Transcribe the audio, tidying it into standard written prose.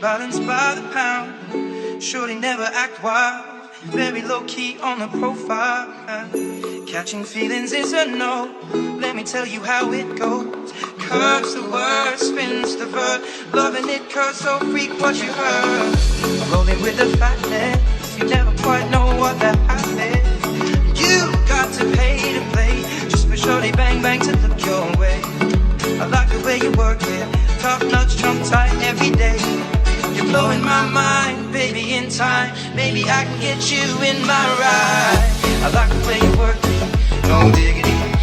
Balanced by the pound, surely never act wild. Very low key on the profile. Catching feelings is a no. Let me tell you how it goes. Curves the word, spins the verb. Loving it cause so freak what you heard. Rolling with the fatness, you never quite know what that happens. You got to pay to play, just for shorty bang bang to look your way. I like the way you work it, top notch, trump tight every day. You're blowing my mind, baby, in time. Maybe I can get you in my ride. I like the way you work it, no diggity.